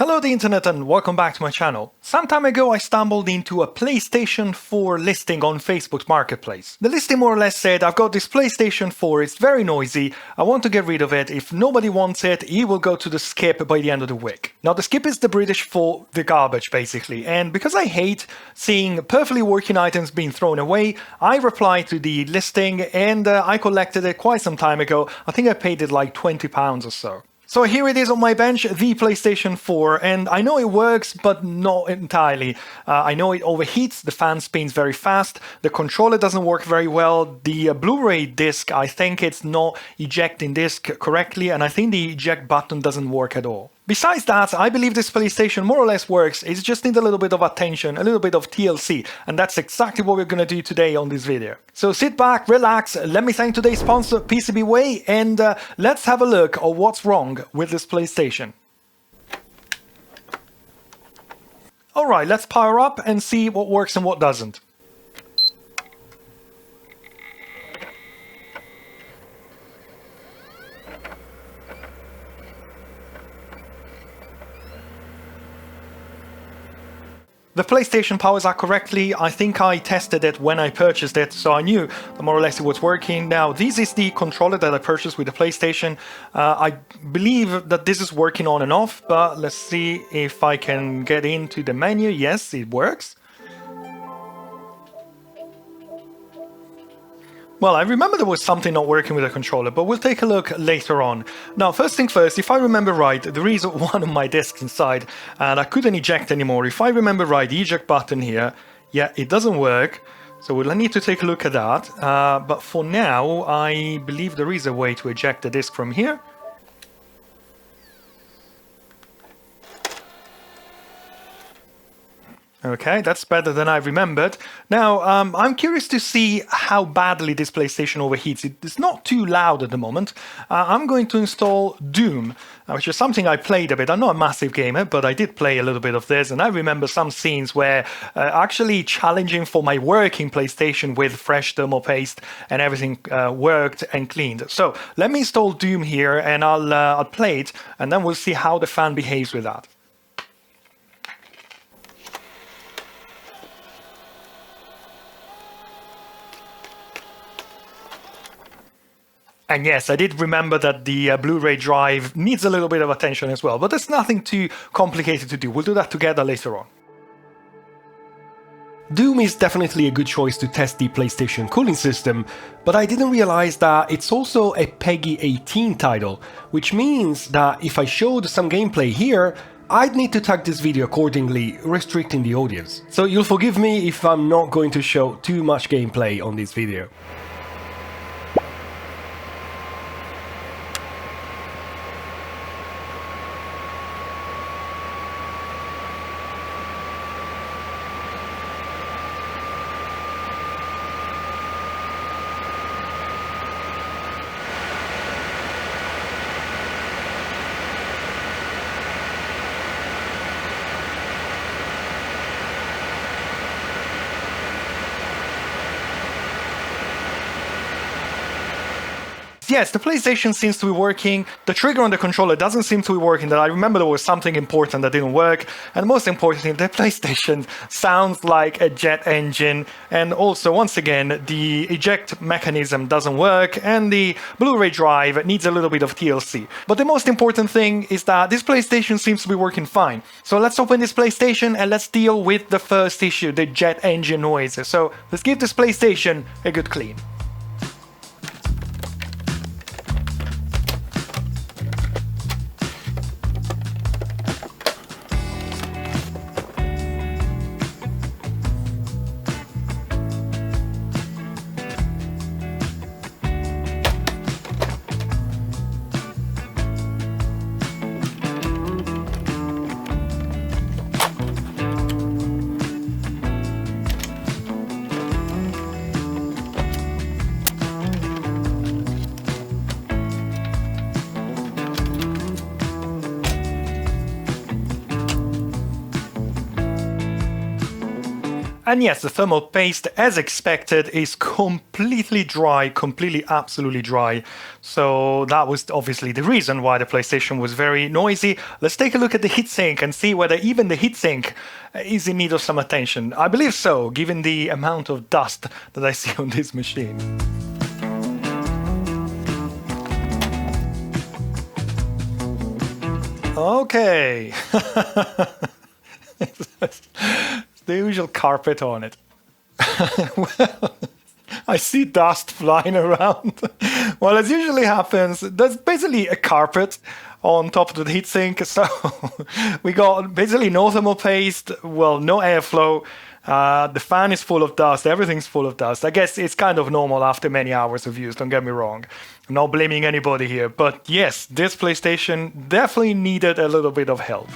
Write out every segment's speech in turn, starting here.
Hello the internet and welcome back to my channel. Some time ago I stumbled into a PlayStation 4 listing on Facebook's marketplace. The listing more or less said, I've got this PlayStation 4, it's very noisy, I want to get rid of it, if nobody wants it, it will go to the skip by the end of the week. Now the skip is the British for the garbage basically, and because I hate seeing perfectly working items being thrown away, I replied to the listing and I collected it quite some time ago. I think I paid it like £20 or so. So here it is on my bench, the PlayStation 4, and I know it works, but not entirely. I know it overheats, the fan spins very fast, the controller doesn't work very well, the Blu-ray disc, I think it's not ejecting disc correctly, and I think the eject button doesn't work at all. Besides that, I believe this PlayStation more or less works, it just needs a little bit of attention, a little bit of TLC, and that's exactly what we're gonna do today on this video. So sit back, relax, let me thank today's sponsor PCBWay, and let's have a look at what's wrong with this PlayStation. Alright, let's power up and see what works and what doesn't. The PlayStation powers up correctly. I think I tested it when I purchased it, so I knew that more or less it was working. Now, this is the controller that I purchased with the PlayStation. I believe that this is working on and off, but let's see if I can get into the menu. Yes, it works. Well, I remember there was something not working with the controller, but we'll take a look later on. Now, first thing first, if I remember right, there is one of my discs inside, and I couldn't eject anymore. If I remember right, the eject button here, yeah, it doesn't work, so we'll need to take a look at that. But for now, I believe there is a way to eject the disc from here. Okay, that's better than I remembered. Now, I'm curious to see how badly this PlayStation overheats. It's not too loud at the moment. I'm going to install Doom, which is something I played a bit. I'm not a massive gamer, but I did play a little bit of this, and I remember some scenes where actually challenging for my working PlayStation with fresh thermal paste and everything worked and cleaned. So let me install Doom here, and I'll play it, and then we'll see how the fan behaves with that. And yes, I did remember that the Blu-ray drive needs a little bit of attention as well, but there's nothing too complicated to do. We'll do that together later on. Doom is definitely a good choice to test the PlayStation cooling system, but I didn't realize that it's also a PEGI 18 title, which means that if I showed some gameplay here, I'd need to tag this video accordingly, restricting the audience. So you'll forgive me if I'm not going to show too much gameplay on this video. Yes, the PlayStation seems to be working, the trigger on the controller doesn't seem to be working, that I remember there was something important that didn't work, and most importantly, the PlayStation sounds like a jet engine, and also, once again, the eject mechanism doesn't work, and the Blu-ray drive needs a little bit of TLC. But the most important thing is that this PlayStation seems to be working fine. So let's open this PlayStation and let's deal with the first issue, the jet engine noise. So let's give this PlayStation a good clean. And yes, the thermal paste, as expected, is completely dry, completely absolutely dry. So that was obviously the reason why the PlayStation was very noisy. Let's take a look at the heatsink and see whether even the heatsink is in need of some attention. I believe so, given the amount of dust that I see on this machine. Okay. The usual carpet on it. Well, I see dust flying around. Well, as usually happens, there's basically a carpet on top of the heatsink. So we got basically no thermal paste, well, no airflow. The fan is full of dust. Everything's full of dust. I guess it's kind of normal after many hours of use. Don't get me wrong. I'm not blaming anybody here. But yes, this PlayStation definitely needed a little bit of help.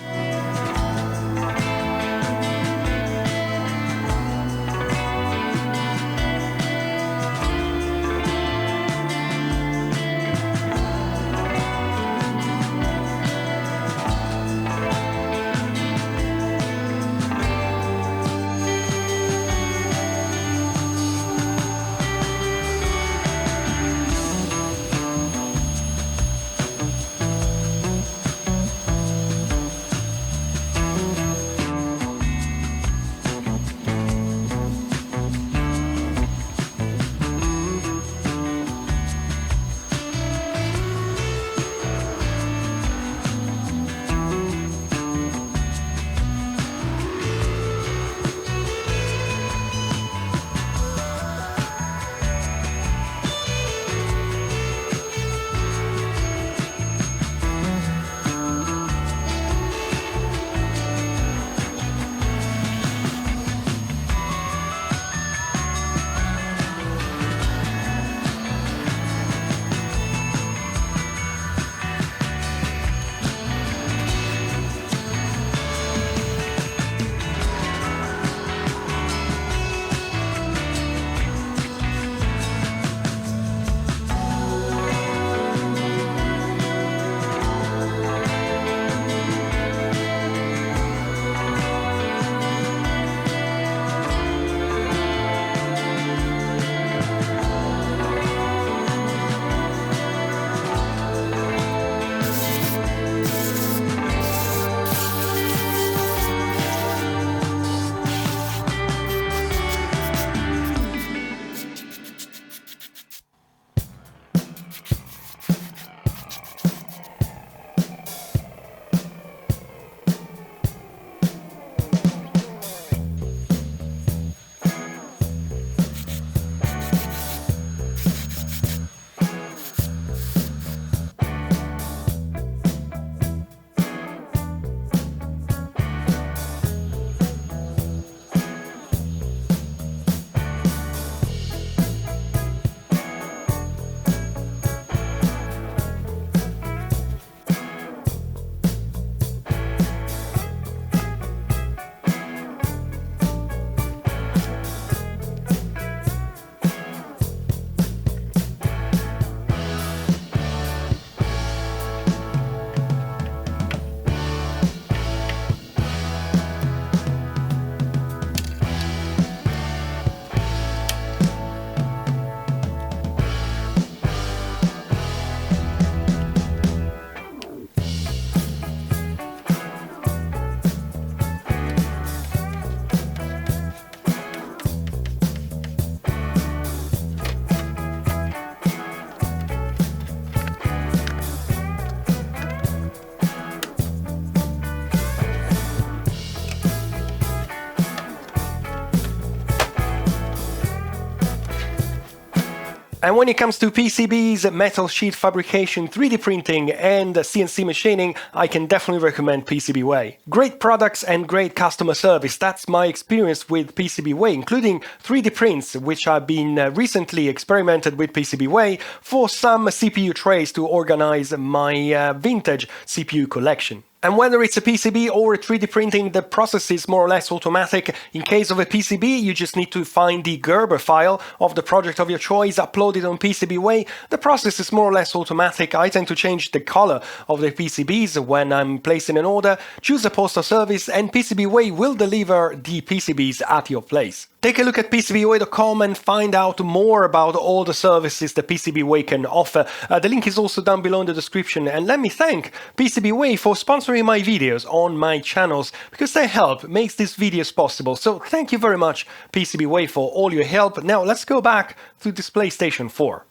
And when it comes to PCBs, metal sheet fabrication, 3D printing, and CNC machining, I can definitely recommend PCBWay. Great products and great customer service. That's my experience with PCBWay, including 3D prints, which I've been recently experimented with PCBWay for some CPU trays to organize my vintage CPU collection. And whether it's a PCB or a 3D printing, the process is more or less automatic. In case of a PCB, you just need to find the Gerber file of the project of your choice, upload it on PCBWay. The process is more or less automatic. I tend to change the color of the PCBs when I'm placing an order, choose a postal service, and PCBWay will deliver the PCBs at your place. Take a look at PCBWay.com and find out more about all the services that PCBWay can offer. The link is also down below in the description. And let me thank PCBWay for sponsoring my videos on my channels, because their help makes these videos possible. So thank you very much, PCBWay, for all your help. Now let's go back to this PlayStation 4.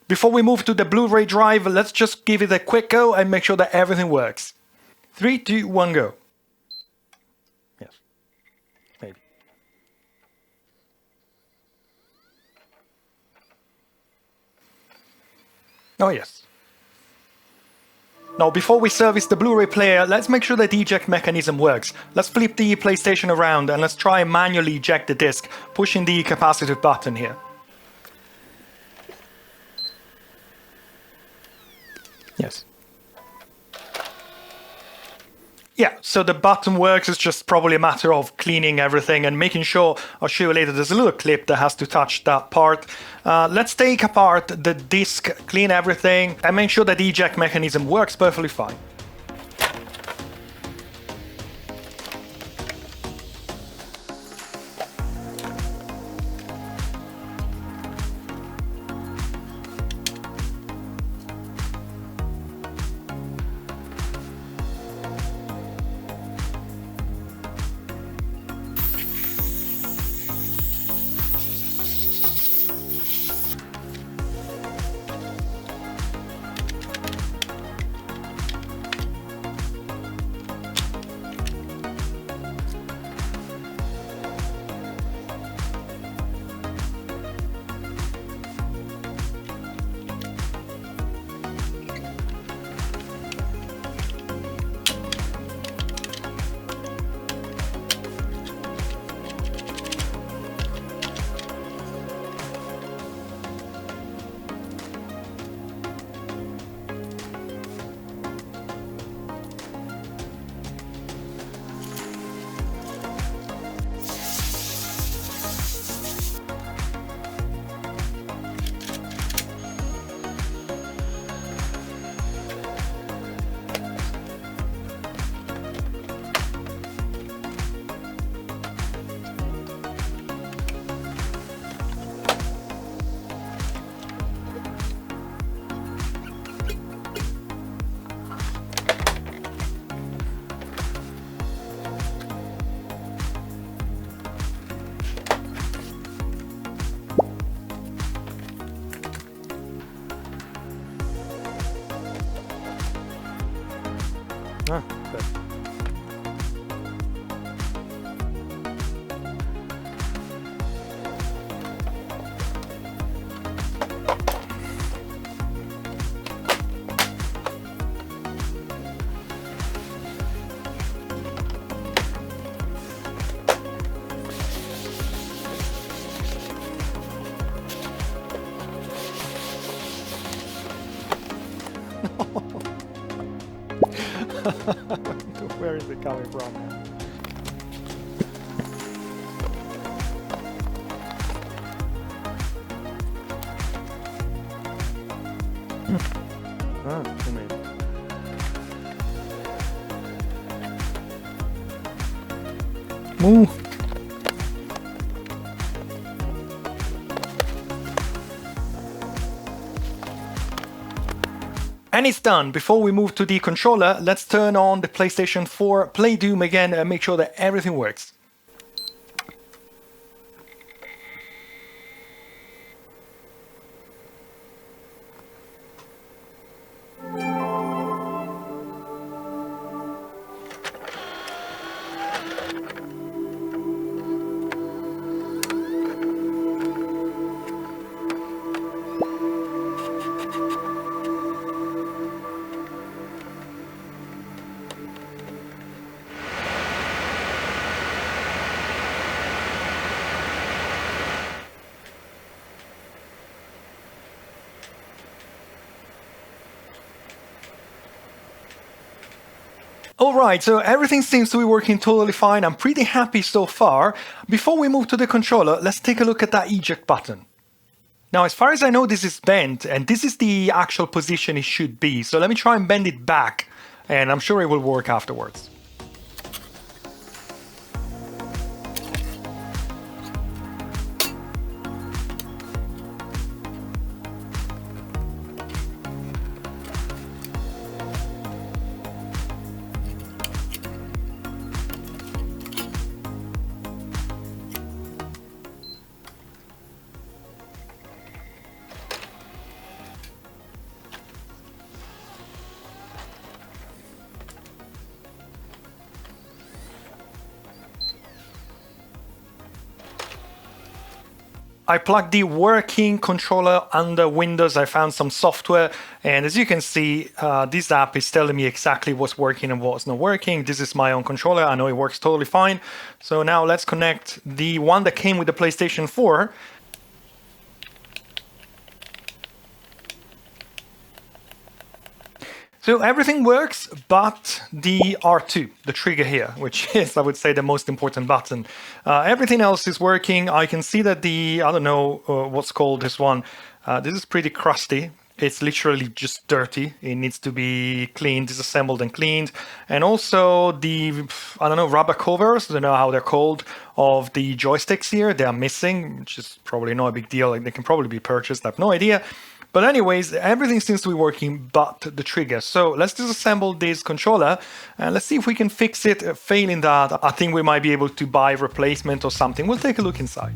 Before we move to the Blu-ray drive, let's just give it a quick go and make sure that everything works. 3, 2, 1, go. Yes. Maybe. Oh yes. Now, before we service the Blu-ray player, let's make sure that the eject mechanism works. Let's flip the PlayStation around and let's try and manually eject the disc, pushing the capacitive button here. Yes. Yeah, so the button works. It's just probably a matter of cleaning everything and making sure. I'll show you later, there's a little clip that has to touch that part. Let's take apart the disc, clean everything, and make sure that the eject mechanism works perfectly fine. Ah, good. Where is it coming from? Ah, too many. Move. And it's done. Before we move to the controller, let's turn on the PlayStation 4, play Doom again, and make sure that everything works. Alright, so everything seems to be working totally fine. I'm pretty happy so far. Before we move to the controller, let's take a look at that eject button. Now, as far as I know, this is bent, and this is the actual position it should be. So let me try and bend it back, and I'm sure it will work afterwards. I plugged the working controller under Windows. I found some software, and as you can see, this app is telling me exactly what's working and what's not working. This is my own controller. I know it works totally fine. So now let's connect the one that came with the PlayStation 4. So everything works, but the R2, the trigger here, which is, I would say, the most important button. Everything else is working. I can see that I don't know what's called this one. This is pretty crusty. It's literally just dirty. It needs to be cleaned, disassembled and cleaned. And also I don't know, rubber covers, I don't know how they're called, of the joysticks here, they are missing, which is probably not a big deal. Like, they can probably be purchased, I have no idea. But anyways, everything seems to be working but the trigger. So let's disassemble this controller and let's see if we can fix it. Failing that, I think we might be able to buy a replacement or something. We'll take a look inside.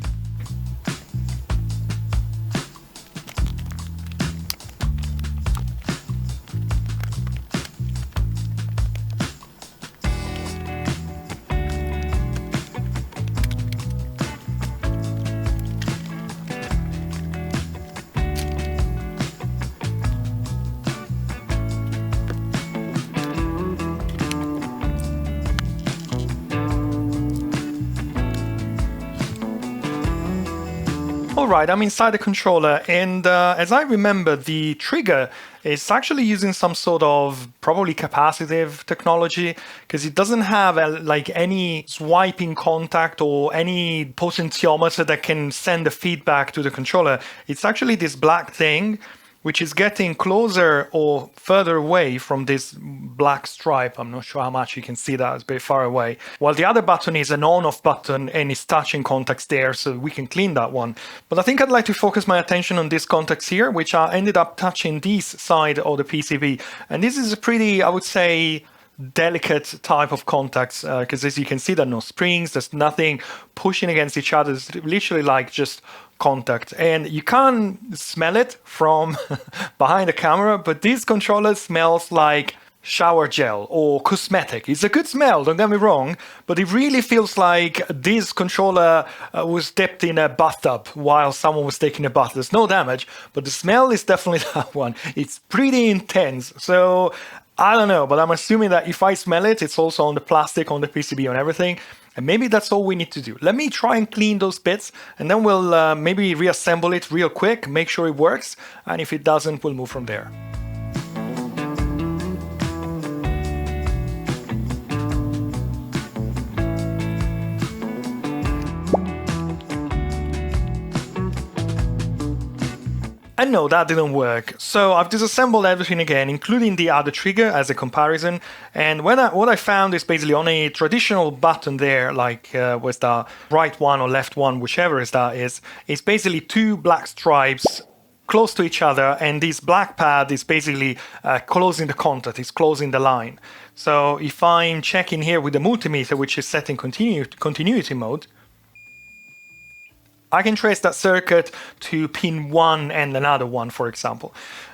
Alright, I'm inside the controller, and as I remember, the trigger is actually using some sort of probably capacitive technology, because it doesn't have like any swiping contact or any potentiometer that can send the feedback to the controller. It's actually this black thing which is getting closer or further away from this black stripe. I'm not sure how much you can see that, it's a bit far away. While the other button is an on-off button and it's touching contacts there, so we can clean that one. But I think I'd like to focus my attention on these contacts here, which ended up touching this side of the PCB. And this is a pretty, I would say, delicate type of contacts, because as you can see, there are no springs, there's nothing pushing against each other. It's literally like just contact, and you can't smell it from behind the camera, but this controller smells like shower gel or cosmetic. It's a good smell, don't get me wrong, but it really feels like this controller was dipped in a bathtub while someone was taking a bath. There's no damage, but the smell is definitely that one. It's pretty intense. So I don't know, but I'm assuming that if I smell it, it's also on the plastic, on the PCB, on everything. And maybe that's all we need to do. Let me try and clean those bits, and then we'll maybe reassemble it real quick, make sure it works. And if it doesn't, we'll move from there. And no, that didn't work. So I've disassembled everything again, including the other trigger as a comparison. And what I found is basically on a traditional button there, like with the right one or left one, whichever is basically two black stripes close to each other, and this black pad is basically closing the contact, it's closing the line. So if I'm checking here with the multimeter, which is set in continuity mode, I can trace that circuit to pin 1 and another one, for example.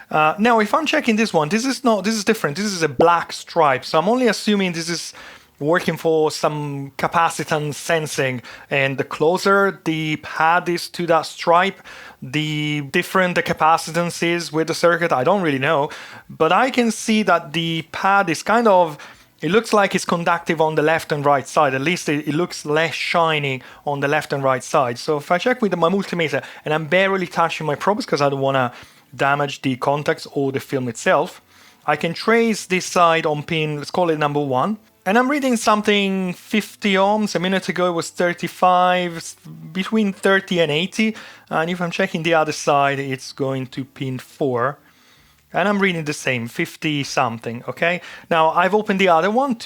Now, if I'm checking this one, this is different. This is a black stripe, so I'm only assuming this is working for some capacitance sensing, and the closer the pad is to that stripe, the different the capacitance is with the circuit. I don't really know, but I can see that the pad is kind of, it looks like it's conductive on the left and right side. At least it looks less shiny on the left and right side. So if I check with my multimeter, and I'm barely touching my probes because I don't want to damage the contacts or the film itself, I can trace this side on pin, let's call it number 1. And I'm reading something 50 ohms. A minute ago it was 35, between 30 and 80. And if I'm checking the other side, it's going to pin 4. And I'm reading the same, 50 something, okay? Now I've opened the other one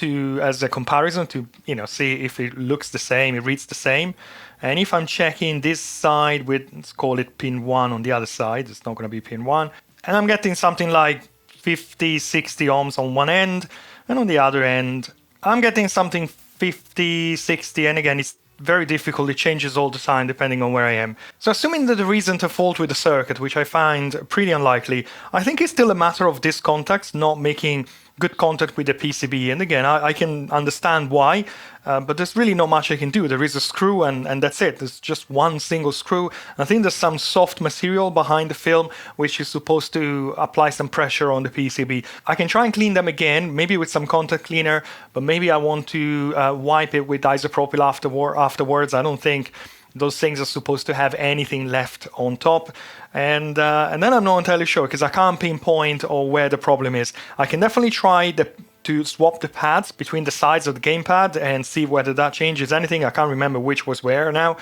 as a comparison to, see if it looks the same, it reads the same. And if I'm checking this side with, let's call it pin 1 on the other side, it's not going to be pin 1. And I'm getting something like 50, 60 ohms on one end. And on the other end, I'm getting something 50, 60, and again, it's very difficult. It changes all the time depending on where I am. So assuming that there isn't a fault with the circuit, which I find pretty unlikely, I think it's still a matter of this contacts not making good contact with the PCB. And again, I can understand why, but there's really not much I can do. There is a screw and that's it. There's just one single screw. I think there's some soft material behind the film which is supposed to apply some pressure on the PCB. I can try and clean them again, maybe with some contact cleaner, but maybe I want to wipe it with isopropyl afterwards. I don't think those things are supposed to have anything left on top. And then I'm not entirely sure because I can't pinpoint or where the problem is. I can definitely try to swap the pads between the sides of the gamepad and see whether that changes anything. I can't remember which was where now,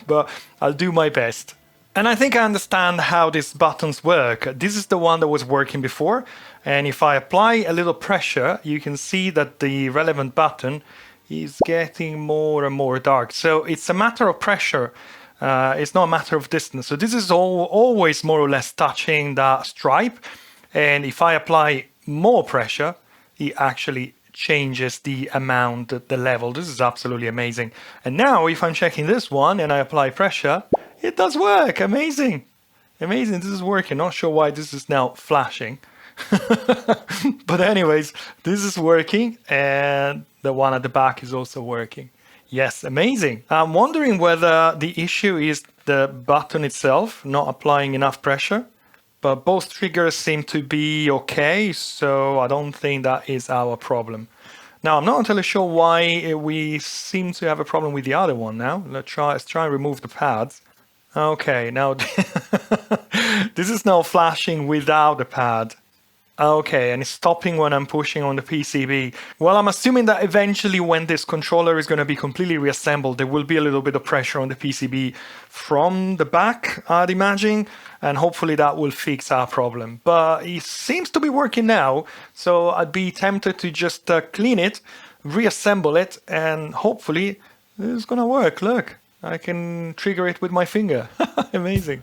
but I'll do my best. And I think I understand how these buttons work. This is the one that was working before. And if I apply a little pressure, you can see that the relevant button is getting more and more dark. So it's a matter of pressure. It's not a matter of distance. So this is always more or less touching that stripe. And if I apply more pressure, it actually changes the amount, the level. This is absolutely amazing. And now if I'm checking this one and I apply pressure, it does work. Amazing. Amazing. This is working. Not sure why this is now flashing. But anyways, this is working and the one at the back is also working. Yes, amazing. I'm wondering whether the issue is the button itself not applying enough pressure, but both triggers seem to be okay, so I don't think that is our problem. Now, I'm not entirely sure why we seem to have a problem with the other one now. Let's try and remove the pads. Okay, now this is now flashing without the pad. Okay, and it's stopping when I'm pushing on the PCB. Well, I'm assuming that eventually when this controller is going to be completely reassembled, there will be a little bit of pressure on the PCB from the back, I'd imagine, and hopefully that will fix our problem. But it seems to be working now, so I'd be tempted to just clean it, reassemble it, and hopefully it's going to work. Look, I can trigger it with my finger. Amazing.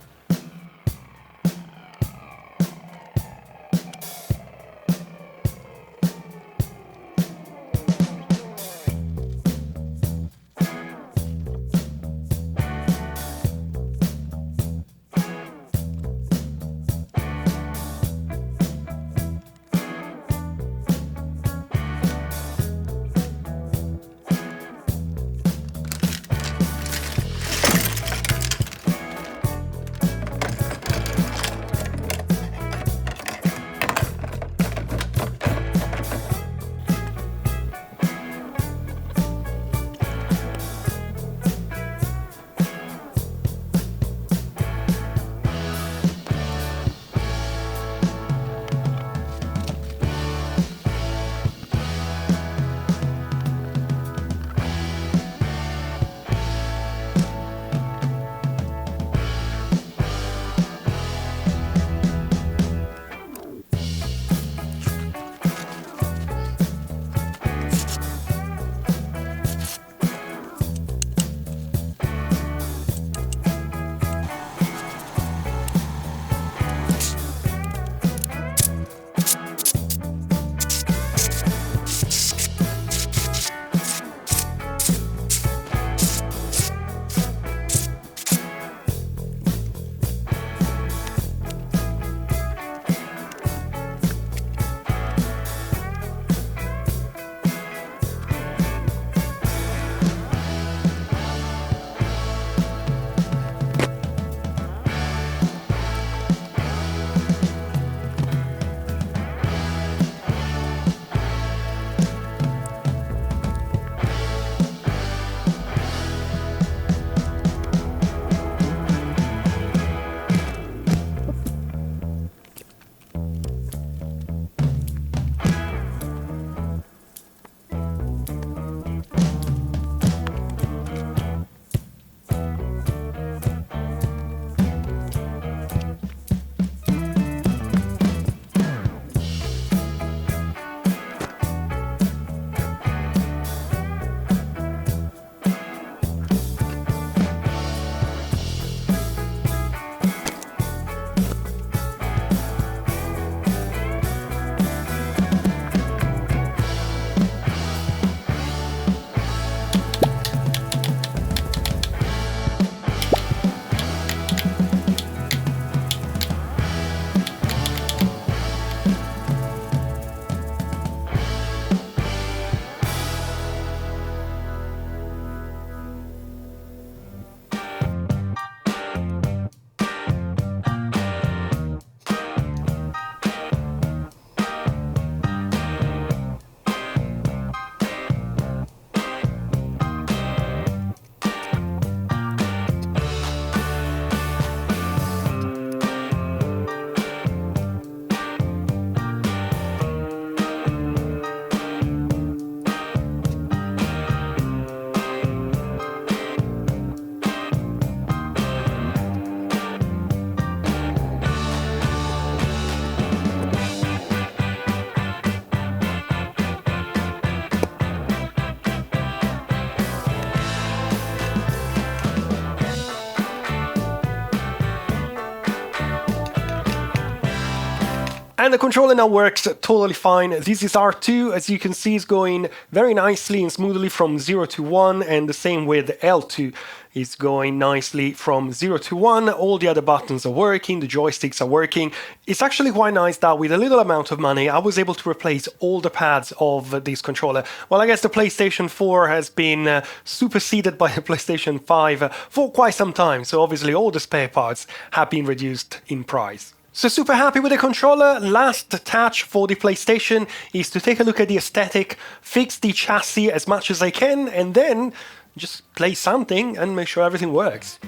And the controller now works totally fine. This is R2, as you can see, is going very nicely and smoothly from 0 to 1, and the same with L2 is going nicely from 0 to 1. All the other buttons are working, the joysticks are working. It's actually quite nice that with a little amount of money, I was able to replace all the pads of this controller. Well, I guess the PlayStation 4 has been superseded by the PlayStation 5 for quite some time, so obviously all the spare parts have been reduced in price. So super happy with the controller. Last touch for the PlayStation is to take a look at the aesthetic, fix the chassis as much as I can, and then just play something and make sure everything works.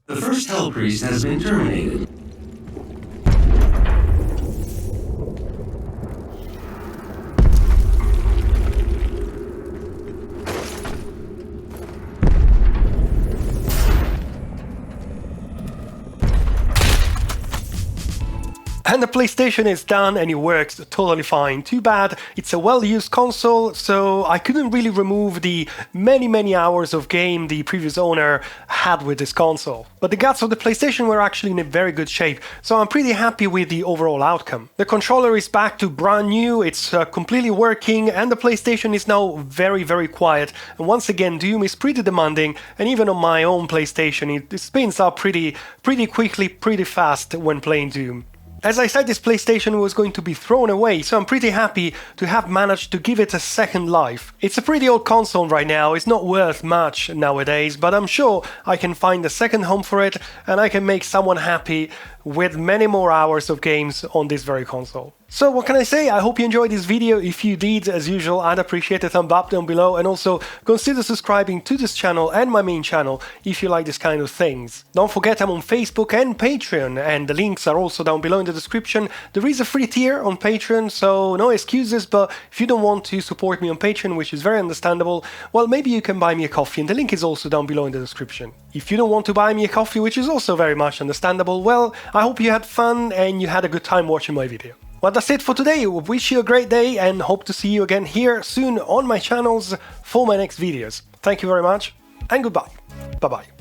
The first hell priest has been terminated. And the PlayStation is done and it works totally fine. Too bad it's a well-used console, so I couldn't really remove the many hours of game the previous owner had with this console. But the guts of the PlayStation were actually in a very good shape, so I'm pretty happy with the overall outcome. The controller is back to brand new, it's completely working, and the PlayStation is now very quiet. And once again, Doom is pretty demanding, and even on my own PlayStation it spins up pretty quickly, pretty fast when playing Doom. As I said, this PlayStation was going to be thrown away, so I'm pretty happy to have managed to give it a second life. It's a pretty old console right now, it's not worth much nowadays, but I'm sure I can find a second home for it, and I can make someone happy with many more hours of games on this very console. So what can I say? I hope you enjoyed this video. If you did, as usual, I'd appreciate a thumb up down below, and also consider subscribing to this channel and my main channel if you like this kind of things. Don't forget I'm on Facebook and Patreon, and the links are also down below in the description. There is a free tier on Patreon, so no excuses, but if you don't want to support me on Patreon, which is very understandable, well, maybe you can buy me a coffee, and the link is also down below in the description. If you don't want to buy me a coffee, which is also very much understandable, well, I hope you had fun and you had a good time watching my video. Well, that's it for today. Wish you a great day and hope to see you again here soon on my channels for my next videos. Thank you very much and goodbye. Bye-bye.